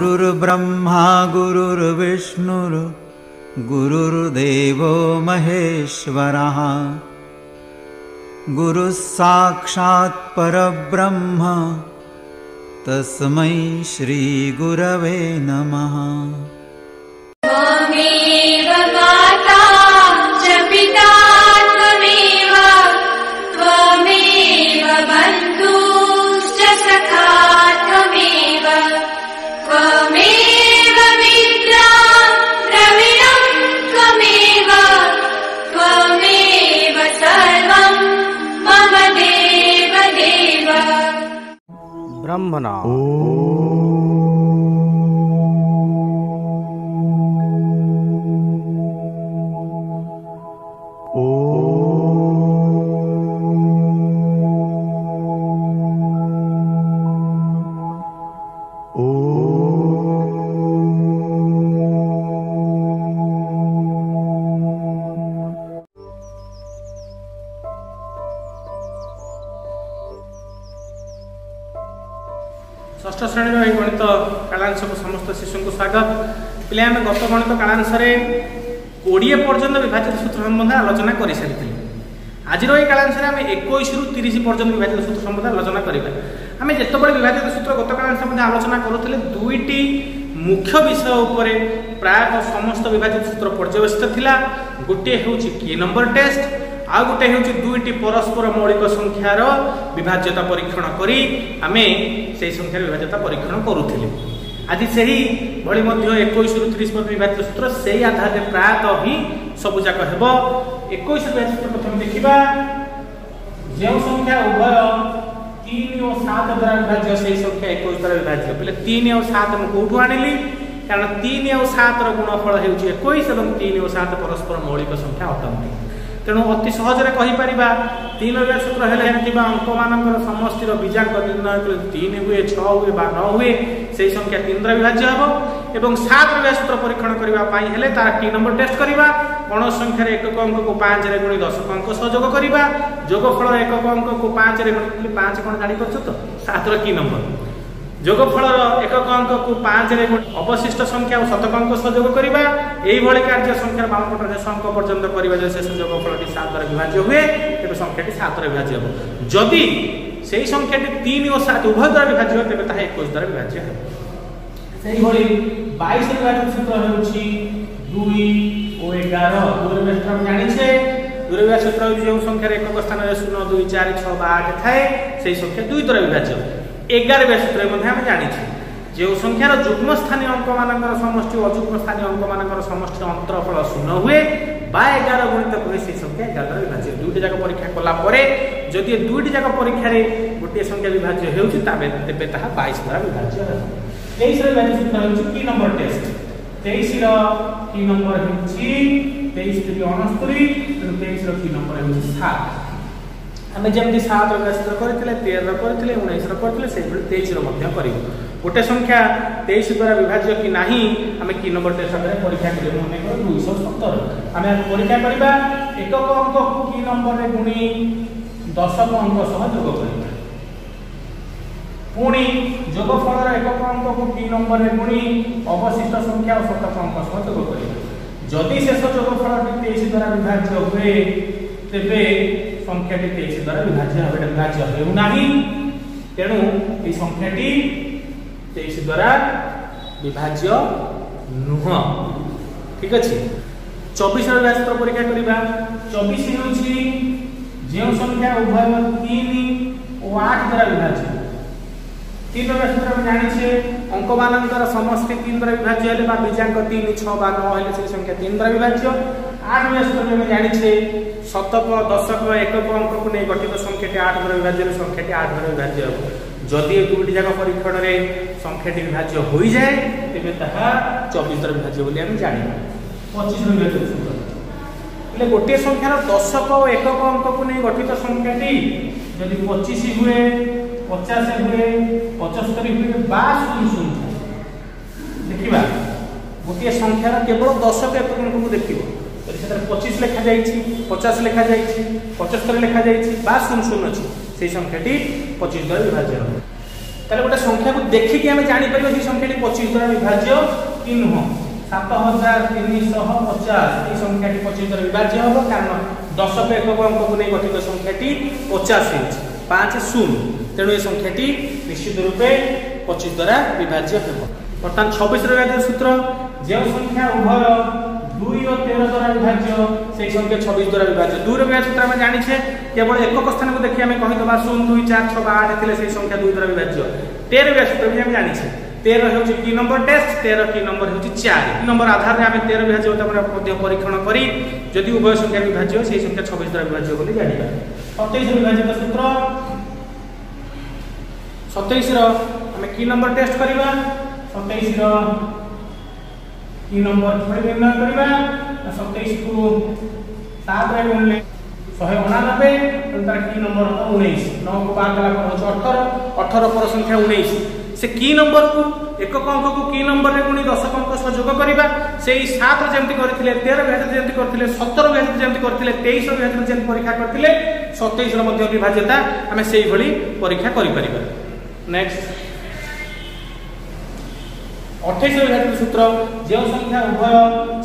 गुरुर्ब्रह्मा गुरुर्विष्णुर् गुरुर्देवो महेश्वरः गुरुः साक्षात् परब्रह्म तस्मै श्री गुरवे नमः। त्वमेव माता च पिता त्वमेव त्वमेव बन्धुश्च सखा त्वमेव त्वमेव मित्रं द्रविणं त्वमेव त्वमेव सर्वं मम देव देव। ब्रह्मणा षष्ठ श्रेणी गणित कालांश को समस्त शिशु को स्वागत। पे गत गणित कालांश 20 पर्यंत विभाजित सूत्र संबंध आलोचना कर सारी। आज ये कालांश आम 21 रु 30 पर्यंत विभाजित सूत्र संबंध आलोचना करवा। आम जिते विभाजित सूत्र गत कालांश आलोचना करुले दुईटी मुख्य विषय उपर प्राय समस्त विभाजित सूत्र पर्यवेसित थिला। गोटे हूँ की नंबर टेस्ट आ गोटे हूँ दुईटी परस्पर मौलिक संख्यार विभाज्यता परीक्षण करी आमे से संख्यार विभाज्यता परीक्षण करुथिले। आज से ही भली 21 रु 30 पर्यंत विभाजित सूत्र से आधार प्रायतः ही सबुजाक हेब। 21 विभाजित सूत्र प्रथम देखिबा जो संख्या उभय 3 और 7 द्वारा विभाज्य से संख्या 21 द्वारा विभाज्य। पहले 3 और 7 मैं कोठू आनिली कारण 3 और 7 रो गुणफल हेउची 21 और 3 और 7 परस्पर मौलिक संख्या अटंती। तेणु अति सहजरे कहीपर 3 सूत्र हेले अंक मानकर समष्टिर बीजांक निर्णय कले 3 हुए 6 हुए 9 हुए से संख्या 3 द्वारा विभाज्य हम। एवं 7 सूत्र परीक्षण करने तार टी नंबर टेस्ट करवा। कौन संख्यार एकक अंक को 5 रे गुणी 10 अंक सहयोग करवा। जोगफल एकक अंक को 5 रे गुणी 5 कौन जानी कर तो 7 रो की नंबर। जोगफल एकक अंक को 5 रे गुणी अवशिष्ट संख्या और शतक अंक सहयोग करवा। यही कार्य संख्यार बामपट शेष अंक पर्यंत करवा शेष जोगफल 7 द्वारा विभाज्य हुए तेज संख्याटी 7 द्वारा विभाज्य हम। जदि से संख्याटी 3 और 7 उभय द्वारा विभाज्य हो तेज 21 द्वारा विभाज्य है। से 22 विभाजित सूत्र होउछि 2 और 11। दूरव्यास सूत्र जानिछे दूरव्यास सूत्र जो संख्यार एकक स्थान 0 2 4 6 8 थाए से संख्या 2 द्वारा विभाज्य। 11 सूत्र मध्ये हम जानिछे जो संख्यार जुग्म स्थानीय अंक मानकर समष्टि अजुग्म स्थानीय अंक मानकर समष्टि अंतरफल 0 हुए बा 11 गुणित हुए से संख्या 11 द्वारा विभाज्य। दुईटी जाक परीक्षा कला परे जदि दुईटी जाक परीक्षा रे गोटे संख्या विभाज्य हेउछि तेबे ताहा 22 द्वारा विभाज्य है। 23 रो विभाज्य सूत्र होउछि की नंबर टेस्ट। 23 रो की नंबर होउछि 23 × 69 23 रो की नंबर होउछि 7। आमे जेमति 7 रो सूत्र करथिले 13 रो करथिले 19 रो करथिले से 23 रो मध्य करिवो। गोटे संख्या 23 द्वारा विभाज्य कि नाही आमे की नंबर टेस्ट रे परीक्षा करिवो। मने कर 270 आमे परीक्षा करबा एकक अंक को की नंबर रे गुणी 10 अंक सह जोग करबा। पुणी जोगफल एकक अंक को की नंबर रे गुणी अवशिष्ट संख्या और शतक अंक सह जोग करबा। जदि शेष जोगफल 23 द्वारा विभाज्य हुए तेबे संख्याटी 23 द्वारा विभाज्य হবে। विभाज्य हेउ नाही तेणु ए संख्याटी 23 द्वारा विभाज्य नुह। ठीक अछि। 24 रो सूत्र परीक्षा करबा। 24 होछि जे संख्या उभय 3 और 8 द्वारा विभाज्य। 3 रो सूत्र हम जानि छे अंक मानकर समष्टि 3 द्वारा विभाज्य हेले बा बीजांक 3 6 बा 9 हेले से संख्या 3 द्वारा विभाज्य। 8 रो सूत्र हम जानि छे शतक दशक एकक अंक को नहीं गठित संख्याटी 8 द्वारा विभाज्य संख्याटी 8 द्वारा विभाज्य हो। जदि दुईटी जाक परीक्षण रे संख्याटी विभाज्य हो जाए तेबे ताहा 24 द्वारा विभाज्य बोली हम जानिबा। 25 रो विभाज्य सूत्र એટલે गोटे संख्यार दशक और एकक अंक को नहीं गठित संख्याटी जदि 25 हुए 50 हुए 75 हुए 00 देखिबा गोटे संख्यार केवल दशक एकक अंक को देखिबो 25 लेखा जाइछि 50 लेखा जाइछि 75 लेखा जाइछि 00 अछि से संख्याटी 25 द्वारा विभाज्य। ताले गोटे संख्या को देखिकी आम जापर से संख्याटी 25 द्वारा विभाज्य कि नुह 7350 ये संख्याटी 25 द्वारा विभाज्य हम कारण दशक एकक अंक को नहीं गठित संख्याटी 50 5 0 तेणु ये संख्याटी निश्चित रूपे 25 द्वारा विभाज्य हो। बर्तमान 26 विभाज्य सूत्र जो संख्या उभय 2 और 13 द्वारा विभाज्य से संख्या 26 द्वारा विभाज्य 2 विभाज्य सूत्र आम जाने केवल एकक स्थान को देखिए आम कहीदबा 0 2 4 6 8 थे से संख्या 2 द्वारा विभाज्य 13 विभाज्य सूत्र भी आम जाने 13 होची की नंबर टेस्ट 13 की नंबर होची 4 नंबर आधार रे आमे 13 विभाज्यता मध्य परीक्षण करी जदि उभय संख्या विभाज्य से संख्या 26 द्वारा विभाज्य बोली जानिबा 27 विभाज्यता सूत्र 27 रो आमे की नंबर टेस्ट करबा 27 रो की नंबर निर्णय करबा 27 को 7 रे गुणले 189 तार की नंबर 19 9 को 5 गला पर 18 पर संख्या 19 से की नंबर को एकक अंक को की नंबर रे गुणी दशक अंक सह जोग करिबा से 7 जेमति करथिले 13 विभाज्य जेमति करथिले 17 विभाज्य जेमति करथिले 23 विभाज्य जेमति परीक्षा करथिले 27 रो मध्ये विभाज्यता हमें सेही भली परीक्षा करि परिबा। नेक्स्ट 28 विभाज्य सूत्र जो संख्या उभय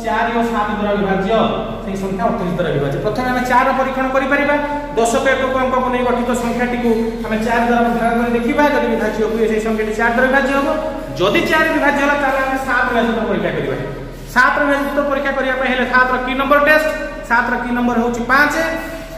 4 और 7 द्वारा विभाज्य से संख्या 28 द्वारा विभाज्य प्रथम हमें 4 परीक्षण करि परिबा दशक एकक अंक को नहीं गठित संख्याटी को हमें 4 द्वारा भाग कर देखिबा जदि विभाज्य हुए से संख्याटी 4 द्वारा विभाज्य हो जदि 4 विभाज्य होला ताले हमें 7 विभाज्य परीक्षा करिबा 7 विभाज्य परीक्षा करिया पे हेले 7 रो की नंबर टेस्ट 7 रो की नंबर होची 5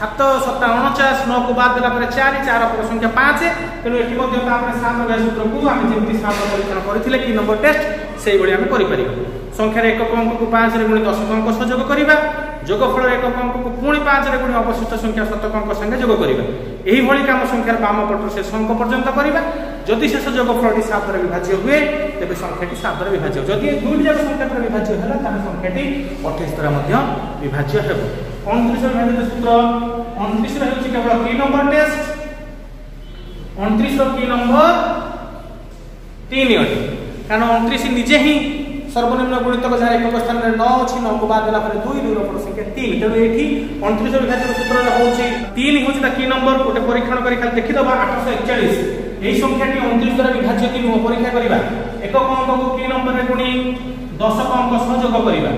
7 7 49 9 को बाद देला पर 4 4 पर संख्या 5 तेनु एठी मध्ये तापर 7 विभाज्य सूत्र को हम जेमति 7 परीक्षण करथिले की नंबर टेस्ट सेही बळी हम करि परिबा संख्या एकक अंक को 5 रे गुणी दशक अंक सह जोग करिबा जोगफल एकक अंक को पुणी 5 रे गुणी अवशिष्ट संख्या शतक अंक संगे जोग करिबा एही भली काम संख्यार बाम पट से अंक पर्यंत करिबा जदि शेष जोगफलटी 7 द्वारा विभाज्य हुए तेबे संख्याटी 7 द्वारा विभाज्य जदि दुई जाक संख्या द्वारा विभाज्य होला ताले संख्याटी 28 द्वारा मध्ये विभाज्य हेबो। 29 विभाज्य सूत्र 29 रे होची केवल की नंबर टेस्ट 29 रो की नंबर 3 अटे कारण 29 निजे ही सर्वनिम्न गुणितक जहाँ एकक स्थान में 9 अच्छी 9 को बाद देला पर 2 2 रो संख्या 3 तेणु एठी 29 विभाज्य सूत्र होची 3 होची ता की नंबर गोटे परीक्षण करी खाली देखि दबा 841 एही संख्याटी 29 द्वारा विभाज्य कि नुह परीक्षा करिबा एकक अंक को की नंबर रे गुणी दशक अंक सह जोग करिबा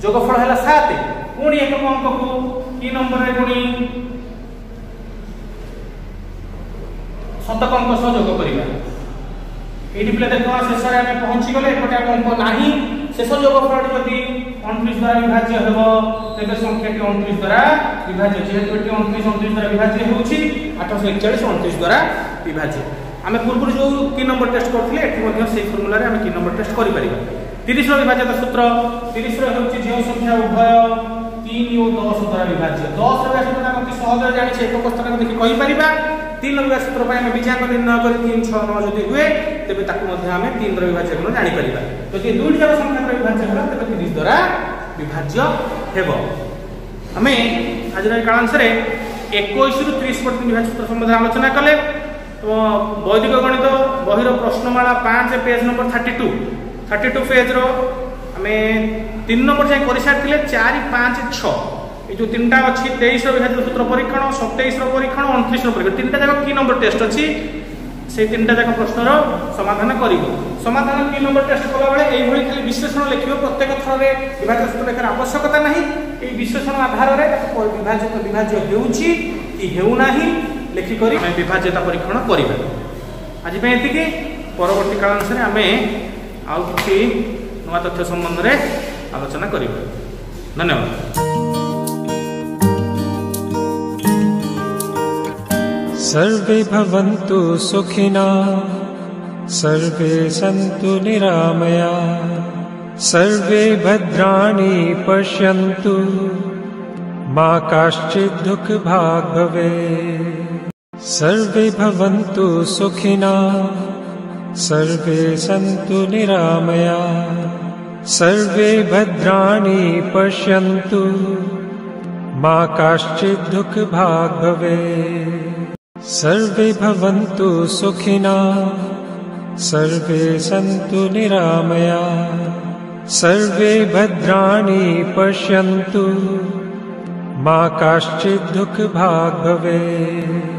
जोगफल हैला 7 पुणी एकक अंक को की नंबर रे गुणी शतक अंक सह जोग करिबा एठी पिले देखो शेष रे हम पहुंची गले एपटे अंक नाही शेष जोगफल जदि 29 द्वारा विभाज्य हेबो तेबे संख्याटी 29 द्वारा विभाज्य जेहेतु एठी 29 द्वारा विभाज्य होउची 841 29 द्वारा विभाज्य आमे पूर्व जो की नंबर टेस्ट करथिले एठी मध्ये सेही फार्मूला रे आमे की नंबर टेस्ट करि परिबा। 30 रो विभाज्यता सूत्र 30 रो होउची जे संख्या उभय 3 और 10 द्वारा विभाज्य 10 रो विभाज्यता हम सहज जानि छै एकक स्थान को देखि कहि परिबा 3 विभाज्य सूत्र पय हम विचार कर निर्णय करी 3 6 9 जदि हुए तेबे ताकु मध्ये हम 3 द्वारा विभाज्य गुण जानि परिबा जदि दुई जाक संख्या द्वारा विभाज्य होला तेबे 30 द्वारा विभाज्य हेबो। हमें आज रे कालांश रे 21 रु 30 पर्यंत विभाज्य सूत्र संबंध आलोचना कले तो वैदिक गणित बहिर प्रश्नमाला 5 पेज नंबर 32 पेज रो हमें 3 नंबर जाय करि सारथिले 4 5 6 ए जो तीनटा अछि 23 रो विभाज्य सूत्र परीक्षण 27 रो परीक्षण 29 रो परीक्षण तीनटा जाक की नंबर टेस्ट अछि से तीनटा जाक प्रश्न रो समाधान करिवो समाधान की नंबर टेस्ट कला बेले एई भली खाली विश्लेषण लिखिबो प्रत्येक थर रे विभाज्य सूत्र लेखार आवश्यकता नाही एई विश्लेषण आधार रे विभाज्य हेउची कि हेउ नाही लिखि करी हम विभाज्यता परीक्षण करिबा। आज पे एतिके परवर्ती कालांश रे हमें आउ किछि नवा तथ्य संबंध रे आलोचना करिबा। धन्यवाद। सर्वे भवन्तु सुखिनः सर्वे सन्तु निरामया सर्वे भद्राणि पश्यन्तु मा काश्चित् दुःखभाग् भवेत्। सर्वे भवन्तु सुखिनः सर्वे सन्तु निरामया सर्वे भद्राणि पश्यन्तु मा काश्चित् दुःखभाग् भवेत्। सर्वे भवन्तु सुखिनः सर्वे सन्तु निरामया सर्वे भद्राणि पश्यन्तु मा काश्चित् दुःखभाग् भवेत्।